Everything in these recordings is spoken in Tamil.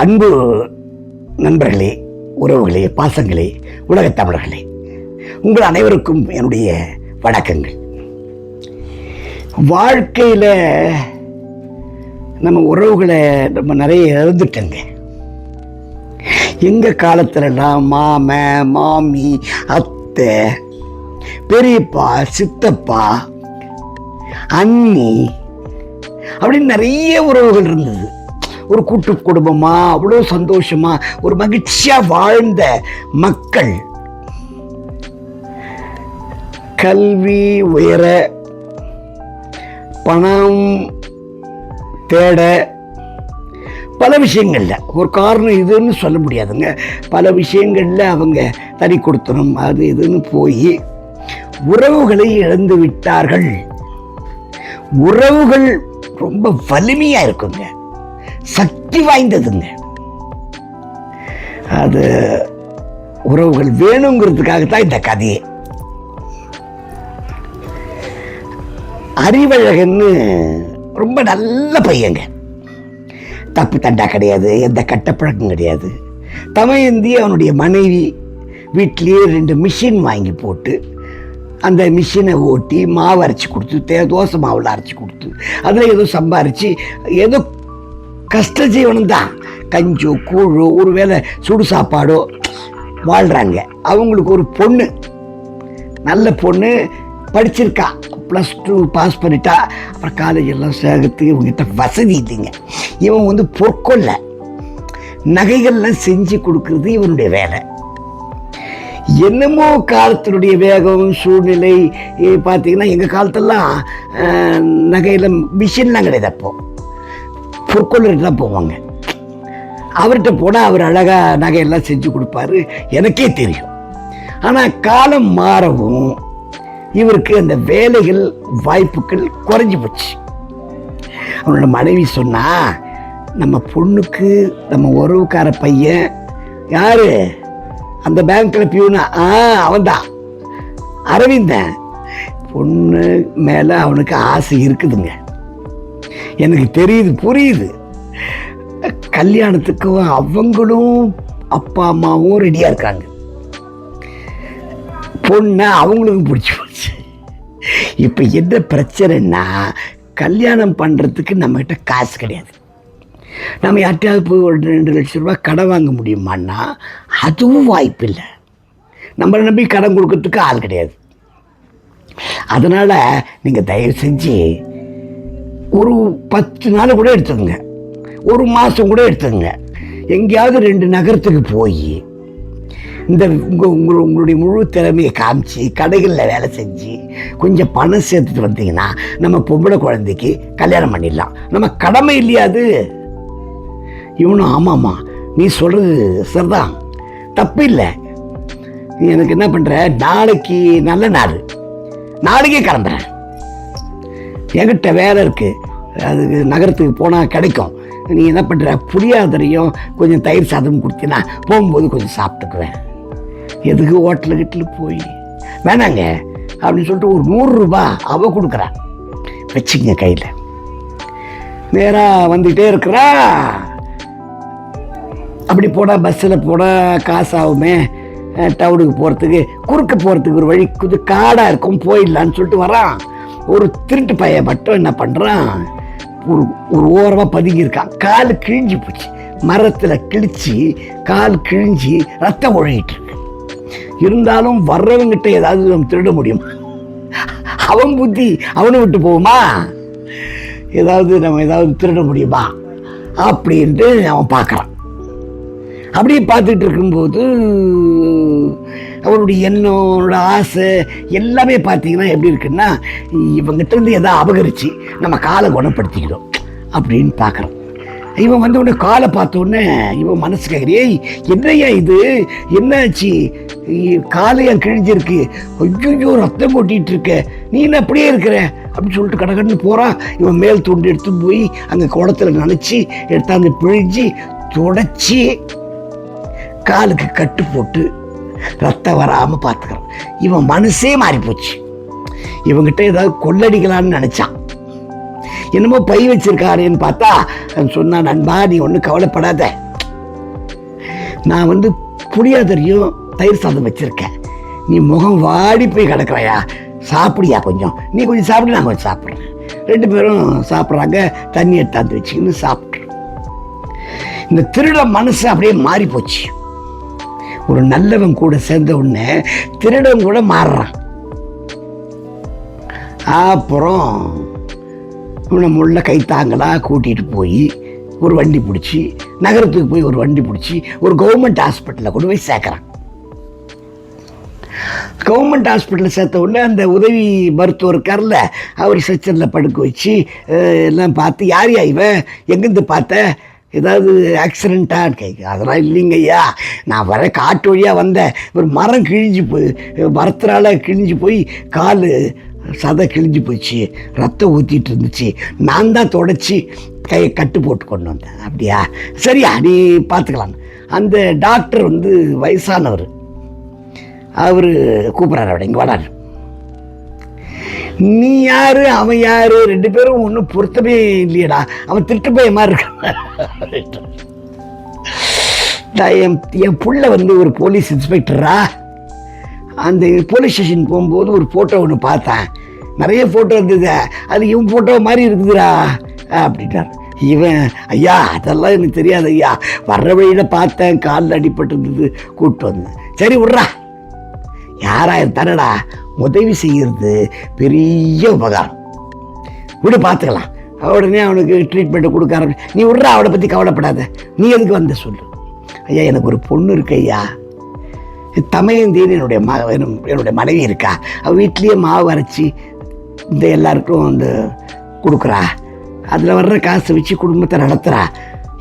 அன்பு நண்பர்களே, உறவுகளே, பாசங்களே, உலகத் தமிழர்களே, உங்கள் அனைவருக்கும் என்னுடைய வணக்கங்கள். வாழ்க்கையில் நம்ம உறவுகளை நம்ம நிறைய இழந்துட்டோங்க. எங்கள் காலத்துலலாம் மாமன், மாமி, அத்தை, பெரியப்பா, சித்தப்பா, அண்ணி அப்படின்னு நிறைய உறவுகள் இருந்தது. ஒரு கூட்டு குடும்பமா அவ்வளோ சந்தோஷமா ஒரு மகிழ்ச்சியா வாழ்ந்த மக்கள் கல்வி உயர, பணம் தேட, பல விஷயங்கள்ல ஒரு காரணம் இதுன்னு சொல்ல முடியாதுங்க. பல விஷயங்கள்ல அவங்க தனி கொடுத்தணும் அது இதுன்னு போய் உறவுகளை இழந்து விட்டார்கள். உறவுகள் ரொம்ப வலிமையா இருக்குங்க, சக்தி வாய்ந்ததுங்க. அது உறவுகள் வேணுங்கிறதுக்காகத்தான் இந்த கதையே. அறிவழகன்னு ரொம்ப நல்ல பையங்க, தப்பு தண்டா கிடையாது, எந்த கட்டப்பழக்கம் கிடையாது. தமயந்தி அவனுடைய மனைவி வீட்டிலேயே 2 மிஷின் வாங்கி போட்டு அந்த மிஷினை ஓட்டி மாவு அரைச்சி கொடுத்து, தோசை மாவில் அரைச்சி கொடுத்து, அதில் ஏதோ சம்பாரித்து ஏதோ கஷ்ட ஜீவனம் தான், கஞ்சோ கூழோ ஒரு வேளை சுடு சாப்பாடோ வாழ்கிறாங்க. அவங்களுக்கு ஒரு பொண்ணு, நல்ல பொண்ணு, படிச்சிருக்கா, +2 பாஸ் பண்ணிட்டா. அப்புறம் காலேஜ் எல்லாம் சேர்த்து இவங்ககிட்ட வசதி இல்லைங்க. இவன் பொற்கொள்ள நகைகள்லாம் செஞ்சு கொடுக்கறது இவனுடைய வேலை. என்னமோ காலத்தினுடைய வேகம் சூழ்நிலை பார்த்தீங்கன்னா, எங்கள் காலத்தெல்லாம் நகையில் மிஷின்லாம் கிடையாது. அப்போ பொற்கொள்ளர்கிட்ட தான் போவாங்க. அவர்கிட்ட போனால் அவர் அழகாக நகையெல்லாம் செஞ்சு கொடுப்பாரு, எனக்கே தெரியும். ஆனால் காலம் மாறவும் இவருக்கு அந்த வேலைகள் வாய்ப்புகள் குறைஞ்சி போச்சு. அவனோட மனைவி சொன்னா, நம்ம பொண்ணுக்கு நம்ம உறவுக்கார பையன் யாரு, அந்த பேங்க்ல பியூனா, அவன்தான் அரவிந்தன், பொண்ணு மேலே அவனுக்கு ஆசை இருக்குதுங்க. எனக்கு தெரியுது, புரியுது. கல்யாணத்துக்கும் அவங்களும் அப்பா அம்மாவும் ரெடியாக இருக்காங்க. பொண்ணை அவங்களுக்கும் பிடிச்சி போச்சு. இப்போ என்ன பிரச்சனைன்னா, கல்யாணம் பண்ணுறதுக்கு நம்மகிட்ட காசு கிடையாது. நம்ம யார்ட்டையாவது போய் ஒரு 2 லட்சம் ரூபாய் கடன் வாங்க முடியுமான்னா அதுவும் வாய்ப்பு இல்லை. நம்மளை நம்பி கடன் கொடுக்கறதுக்கு ஆள் கிடையாது. அதனால் நீங்கள் தயவு செஞ்சு ஒரு 10 நாள் கூட எடுத்துக்கங்க, ஒரு மாதம் கூட எடுத்துக்கங்க. எங்கேயாவது 2 நகரத்துக்கு போய் இந்த உங்களுடைய முழு திறமையை காமிச்சு கடைகளில் வேலை செஞ்சு கொஞ்சம் பணம் சேர்த்துட்டு வந்தீங்கன்னா நம்ம பொம்பளை குழந்தைக்கு கல்யாணம் பண்ணிடலாம். நம்ம கடமை இல்லையா அது? இவனும் ஆமாம்மா நீ சொல்கிறது சரிதான், தப்பு இல்லை. நீ எனக்கு என்ன பண்ணுற, நாளைக்கு நல்ல நாள், நாளைக்கே கிளம்புறேன், என்கிட்ட வேலை இருக்குது, அதுக்கு நகரத்துக்கு போனால் கிடைக்கும். நீ என்ன பண்ணுற, புளியாதரையும் கொஞ்சம் தயிர் சாதமும் கொடுத்தீங்கன்னா போகும்போது கொஞ்சம் சாப்பிட்டுக்குவேன். எதுக்கு ஹோட்டலு போய் வேணாங்க அப்படின்னு சொல்லிட்டு ஒரு 100 ரூபாய் அவள் கொடுக்குறான், வச்சுக்கங்க கையில். நேராக வந்துகிட்டே இருக்கிறா. அப்படி போனால் பஸ்ஸில் போனால் காசு ஆகுமே, டவுனுக்கு போகிறதுக்கு குறுக்க போகிறதுக்கு ஒரு வழி கொஞ்சம் காடாக இருக்கும், போயிடலான்னு சொல்லிட்டு வரான். ஒரு திருட்டு பையன் மட்டும் என்ன பண்ணுறான், ஒரு ஓரமாக பதுங்கியிருக்கான். கால் கிழிஞ்சி போச்சு, மரத்தில் கிழிச்சு கால் கிழிஞ்சி ரத்தம் ஒழுகிட்டு இருக்கு. இருந்தாலும் வர்றவங்கிட்ட ஏதாவது நம்ம திருட முடியுமா? அவன் புத்தி அவனை விட்டு போகுமா? நம்ம ஏதாவது திருட முடியுமா அப்படின்ட்டு அவன் பார்க்குறான். அப்படியே பார்த்துட்டு இருக்கும்போது அவனுடைய எண்ணோட ஆசை எல்லாமே பார்த்தீங்கன்னா எப்படி இருக்குன்னா, இவங்கிட்ட இருந்து எதாவது அபகரித்து நம்ம காலை குணப்படுத்திக்கிறோம் அப்படின்னு பார்க்குறான். இவன் உடனே காலை பார்த்தோன்னே இவன் மனசு கேட்குறே, என்னையா இது, என்னாச்சு, காலையா கிழிஞ்சிருக்கு, ஐயோ ரத்தம் கொட்டிகிட்டு இருக்க, நீ என்ன அப்படியே இருக்கிற அப்படின்னு சொல்லிட்டு கடகடன்னு போகிறான். இவன் மேல் துண்டு எடுத்து போய் அங்கே குளத்தில் நினச்சி எடுத்தாந்து பிழிஞ்சு தொடச்சி காலுக்கு கட்டு போட்டு ரத்தம் வராமல் பார்த்துக்கிறான். இவன் மனசே மாறி போச்சு. இவங்கிட்ட ஏதாவது கொள்ளடிக்கலான்னு நினச்சான். என்னமோ பை வச்சிருக்காருன்னு பார்த்தா சொன்னா, நண்பா நீ ஒன்றும் கவலைப்படாத, நான் வந்து புளியோதரையும் தயிர் சாதம் வச்சுருக்கேன், நீ முகம் வாடி போய் கிடக்குறாயா, சாப்பிடியா கொஞ்சம், நீ கொஞ்சம் சாப்பிடு, நான் கொஞ்சம் சாப்பிட்றேன். 2 பேரும் சாப்பிட்றாங்க, தண்ணி எடுத்தாந்து வச்சுக்கின்னு சாப்பிட்றோம். இந்த திருட மனசு அப்படியே மாறி போச்சு. ஒரு நல்லவன் கூட சேர்ந்த உடனே திருடன் கூட மாறுறான். அப்புறம் நம்ம உள்ள கைத்தாங்களாக கூட்டிகிட்டு போய் ஒரு வண்டி பிடிச்சி, நகரத்துக்கு போய் ஒரு வண்டி பிடிச்சி ஒரு கவர்மெண்ட் ஹாஸ்பிட்டலில் கொண்டு போய் சேர்க்குறான். கவர்மெண்ட் ஹாஸ்பிட்டலில் சேர்த்த உடனே அந்த உதவி மருத்துவர் இருக்கார்ல, அவர் செக்ஷனில் படுக்க வச்சு எல்லாம் பார்த்து, யார் இவன், எங்கேருந்து பார்த்த, ஏதாவது ஆக்சிடெண்ட்டான்னு கேட்கு. அதெல்லாம் இல்லைங்க ஐயா, நான் வர காட்டு வழியாக வந்தேன், ஒரு மரம் கிழிஞ்சு போய், மரத்தினால கிழிஞ்சு போய் கால் சதை கிழிஞ்சு போச்சு, ரத்தம் ஊற்றிட்டு இருந்துச்சு, நான் தான் தொடச்சி கையை கட்டு போட்டு கொண்டு வந்தேன். அப்படியா, சரியா, நீ பார்த்துக்கலாம். அந்த டாக்டர் வந்து வயசானவர், அவர் கூப்பிட்றாரு, அவட இங்கே வராரு. நீ யாரு அவன் யாரு, 2 பேரும் ஒன்றும் பொருத்தமே இல்லையடா, அவன் திருட்டு பையன் மாதிரி இருக்கான். என் புள்ள வந்து ஒரு போலீஸ் இன்ஸ்பெக்டரா, அந்த போலீஸ் ஸ்டேஷன் போகும்போது ஒரு ஃபோட்டோ ஒன்று பார்த்தேன், நிறைய ஃபோட்டோ இருந்தது, அது இவன் ஃபோட்டோ மாதிரி இருக்குதுடா அப்படின்ட்டார். இவன், ஐயா அதெல்லாம் எனக்கு தெரியாது ஐயா, வர்ற வழியில் பார்த்தேன், காலில் அடிபட்டு இருந்தது, கூப்பிட்டு வந்தேன். சரி விட்றா, யாராயிரம் தானடா, உதவி செய்கிறது பெரிய உபகாரம், விடு பார்த்துக்கலாம். உடனே அவனுக்கு ட்ரீட்மெண்ட்டை கொடுக்க ஆரம்பிச்சு. நீ விட்றா, அவளை பற்றி கவலைப்படாத, நீ எதுக்கு வந்த சொல்லு. ஐயா எனக்கு ஒரு பொண்ணு இருக்கு ஐயா, தமையந்தேன்னு என்னுடைய மனைவி இருக்கா, அவள் வீட்லேயே மாவு அரைச்சி இந்த எல்லாருக்கும் அந்த கொடுக்குறா, அதில் வர்ற காசை வச்சு குடும்பத்தை நடத்துகிறா.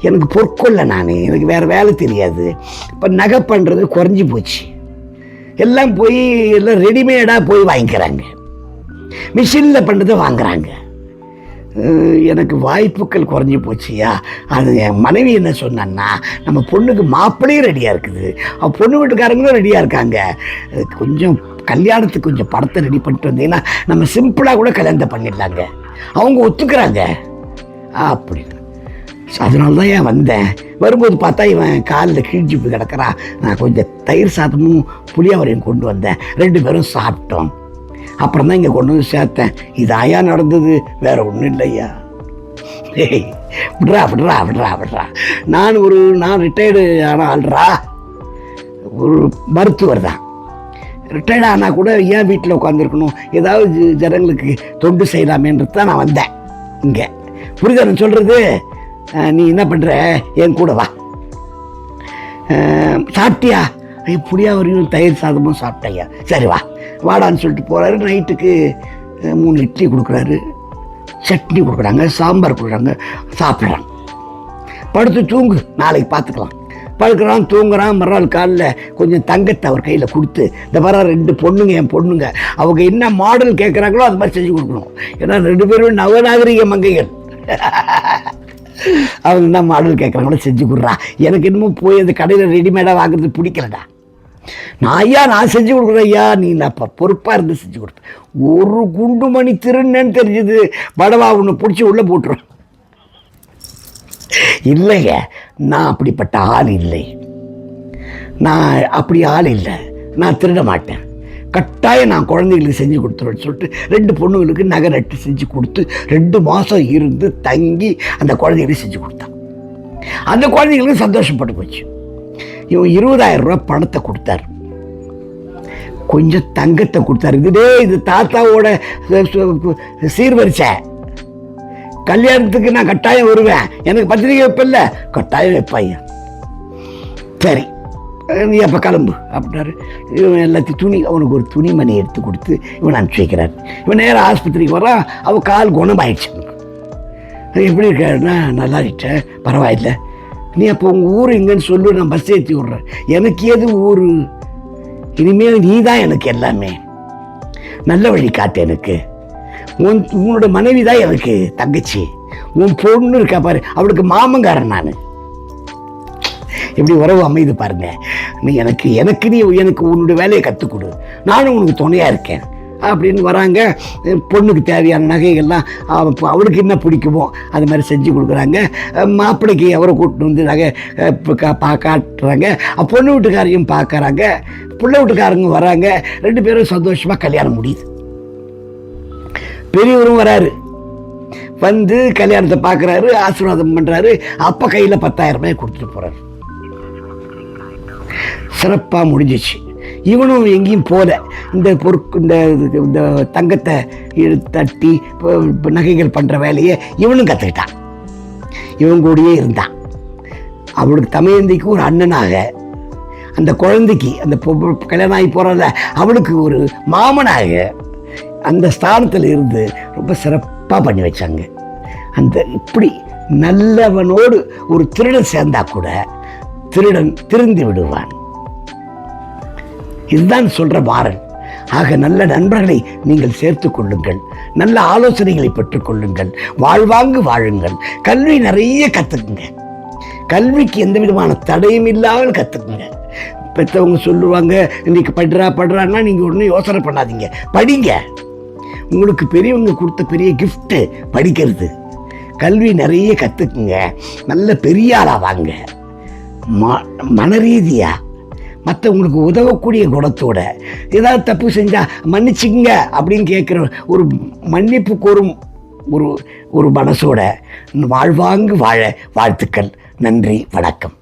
எனக்கு பொற்கொள்ள, எனக்கு வேறு வேலை தெரியாது, இப்போ நகை பண்ணுறது குறைஞ்சி போச்சு, எல்லாம் போய் எல்லாம் ரெடிமேடாக போய் வாங்கிக்கிறாங்க, மிஷினில் பண்ணுறதை வாங்குறாங்க, எனக்கு வாய்ப்புகள் குறைஞ்சி போச்சியா. அது என் மனைவி என்ன சொன்னான்னா, நம்ம பொண்ணுக்கு மாப்பிள்ளையும் ரெடியாக இருக்குது, அவள் பொண்ணு வீட்டுக்காரங்களும் ரெடியாக இருக்காங்க, கொஞ்சம் கல்யாணத்துக்கு கொஞ்சம் படத்தை ரெடி பண்ணிட்டு வந்தீங்கன்னா நம்ம சிம்பிளாக கூட கல்யாணத்தை பண்ணிடலாங்க, அவங்க ஒத்துக்கிறாங்க அப்படின்னு. அதனால தான் ஏன் வந்தேன். வரும்போது பார்த்தா இவன் காலில் கிழிஞ்சு போய் கிடக்கிறான், நான் கொஞ்சம் தயிர் சாதமும் புளியோதரையும் கொண்டு வந்தேன், 2 பேரும் சாப்பிட்டோம், அப்புறம் தான் இங்கே கொண்டு வந்து சேர்த்தேன். இது ஐயா நடந்தது, வேற ஒன்றும் இல்லையா. விட்றா விட்றா விட்றா விட்றா, நான் ரிட்டையர்டு ஆன ஆள்றா, ஒரு மருத்துவர் தான், ரிட்டையர்ட் ஆனால் கூட ஏன் வீட்டில் உட்காந்துருக்கணும், ஏதாவது ஜனங்களுக்கு தொண்டு செய்யலாமேன்றது தான் நான் வந்தேன் இங்கே. புரியுதா நான் சொல்கிறது? நீ என்ன பண்ணுற, என் கூட வா. சாப்பிட்டியா? புளியோதரையும் தயிர் சாதமும் சாப்பிட்டையா, சரி வா வாடான்னு சொல்லிட்டு போகிறாரு. நைட்டுக்கு 3 இட்லி கொடுக்குறாரு, சட்னி கொடுக்குறாங்க, சாம்பார் கொடுக்குறாங்க, சாப்பிட்றான். படுத்து தூங்கு, நாளைக்கு பார்த்துக்கலாம். படுக்கிறான், தூங்குறான். மறுநாள் காலில் கொஞ்சம் தங்கத்தை அவர் கையில் கொடுத்து, இந்த மாதிரி 2 பொண்ணுங்க, என் பொண்ணுங்க, அவங்க என்ன மாடல் கேட்குறாங்களோ அது மாதிரி செஞ்சு கொடுக்கணும், ஏன்னா 2 பேரும் நவநாகரிக மங்கைகள், அவங்க என்ன மாடல் கேட்குறாங்களோ செஞ்சு கொடுறா. எனக்கு என்னமோ போய் அந்த கடையில் ரெடிமேடாக வாங்குறது பிடிக்கலடா, நான் செஞ்சு கொடுக்குறேன் ஐயா, நீ நான் பொறுப்பாக இருந்து செஞ்சு கொடுப்பேன். ஒரு குண்டு மணி திருநன்னு தெரிஞ்சது, படவா ஒன்று பிடிச்சி உள்ளே போட்டுரும். இல்லைங்க, நான் அப்படிப்பட்ட ஆள் இல்லை, நான் அப்படி ஆள் இல்லை, நான் திருட மாட்டேன், கட்டாயம் நான் குழந்தைங்களுக்கு செஞ்சு கொடுத்துருவேன்னு சொல்லிட்டு 2 பொண்ணுங்களுக்கு நகை நட்டு செஞ்சு கொடுத்து 2 மாதம் இருந்து தங்கி அந்த குழந்தைங்களுக்கு செஞ்சு கொடுத்தான். அந்த குழந்தைங்களுக்கு சந்தோஷப்பட்டு போச்சு. இவன் 20,000 ரூபா பணத்தை கொடுத்தாரு, கொஞ்சம் தங்கத்தை கொடுத்தாரு. இது தாத்தாவோட சீர்வரிசை, கல்யாணத்துக்கு நான் கட்டாயம் வருவேன், எனக்கு பத்திரிக்கை வைப்பில்ல, கட்டாயம் வைப்பாய்யா. சரி நீ அப்போ கிளம்பு அப்படின்னாரு. இவன் எல்லாத்தையும் துணி, அவனுக்கு ஒரு துணிமணி எடுத்து கொடுத்து இவன் அனுப்பிச்சி வைக்கிறார். இவன் நேராக ஆஸ்பத்திரிக்கு வரான். அவன் கால் குணமாயிடுச்சு. எப்படி இருக்காருன்னா, நல்லா இருக்க, பரவாயில்ல, நீ அப்போ உங்கள் ஊர் எங்கன்னு சொல்லு, நான் பஸ் ஏற்றி விட்றேன். எனக்கு ஏது ஊர், இனிமேல் நீ தான் எனக்கு எல்லாமே, நல்ல வழி காட்டு எனக்கு. உன்னோட மனைவி தான் எனக்கு தங்கச்சி, உன் பொண்ணு இருக்கா பாரு, அவளுக்கு மாமங்காரன் நான். எப்படி உறவு அமைது பாருங்க. நீ எனக்கு நீ எனக்கு உன்னுடைய வேலையை கற்றுக் கொடு, நானும் உனக்கு துணையாக இருக்கேன். அப்படின்னு வராங்க. பொண்ணுக்கு தேவையான நகைகள்லாம் அவளுக்கு என்ன பிடிக்குமோ அது மாதிரி செஞ்சு கொடுக்குறாங்க. மாப்பிள்ளைக்கு அவரை கூப்பிட்டு வந்து நகை காட்டுறாங்க. பொண்ணு வீட்டுக்காரையும் பார்க்குறாங்க, பிள்ளை வீட்டுக்காரங்க வராங்க. 2 பேரும் சந்தோஷமாக கல்யாணம் முடியுது. பெரியவரும் வராரு, வந்து கல்யாணத்தை பார்க்குறாரு, ஆசீர்வாதம் பண்ணுறாரு. அப்போ கையில் 10,000 ரூபாய் கொடுத்துட்டு போகிறாரு. சிறப்பாக முடிஞ்சிச்சு. இவனும் எங்கேயும் போல. இந்த தங்கத்தை தட்டி நகைகள் பண்ணுற வேலையை இவனும் கற்றுக்கிட்டான். இவன் கூடயே இருந்தான். அவளுக்கு தமையந்திக்கு ஒரு அண்ணனாக, அந்த குழந்தைக்கு அந்த கல்யாணம் ஆகி போகிறத அவளுக்கு ஒரு மாமனாக அந்த ஸ்தானத்தில் இருந்து ரொம்ப சிறப்பாக பண்ணி வச்சாங்க. அந்த இப்படி நல்லவனோடு ஒரு திருடன் சேர்ந்தா கூட திருடன் திருந்து விடுவான். இதுதான் சொல்ற மாறன். ஆக நல்ல நண்பர்களை நீங்கள் சேர்த்து கொள்ளுங்கள், நல்ல ஆலோசனைகளை பெற்றுக்கொள்ளுங்கள், வாழ்வாங்கு வாழுங்கள், கல்வி நிறைய கற்றுக்குங்க. கல்விக்கு எந்த விதமான தடையும் இல்லாமல் கற்றுக்குங்க. பெற்றவங்க சொல்லுவாங்க இன்னைக்கு படுறான்னா நீங்கள் ஒன்றும் யோசனை பண்ணாதீங்க, படிங்க. உங்களுக்கு பெரியவங்க கொடுத்த பெரிய கிஃப்ட்டு படிக்கிறது. கல்வி நிறைய கற்றுக்குங்க, நல்ல பெரிய ஆளாக வாங்க. மனரீதியாக மற்றவங்களுக்கு உதவக்கூடிய குணத்தோட ஏதாவது தப்பு செஞ்சால் மன்னிச்சுங்க அப்படின்னு கேட்குற ஒரு மன்னிப்பு கோரும் ஒரு மனசோட வாழ்வாங்கு வாழ வாழ்த்துக்கள். நன்றி, வணக்கம்.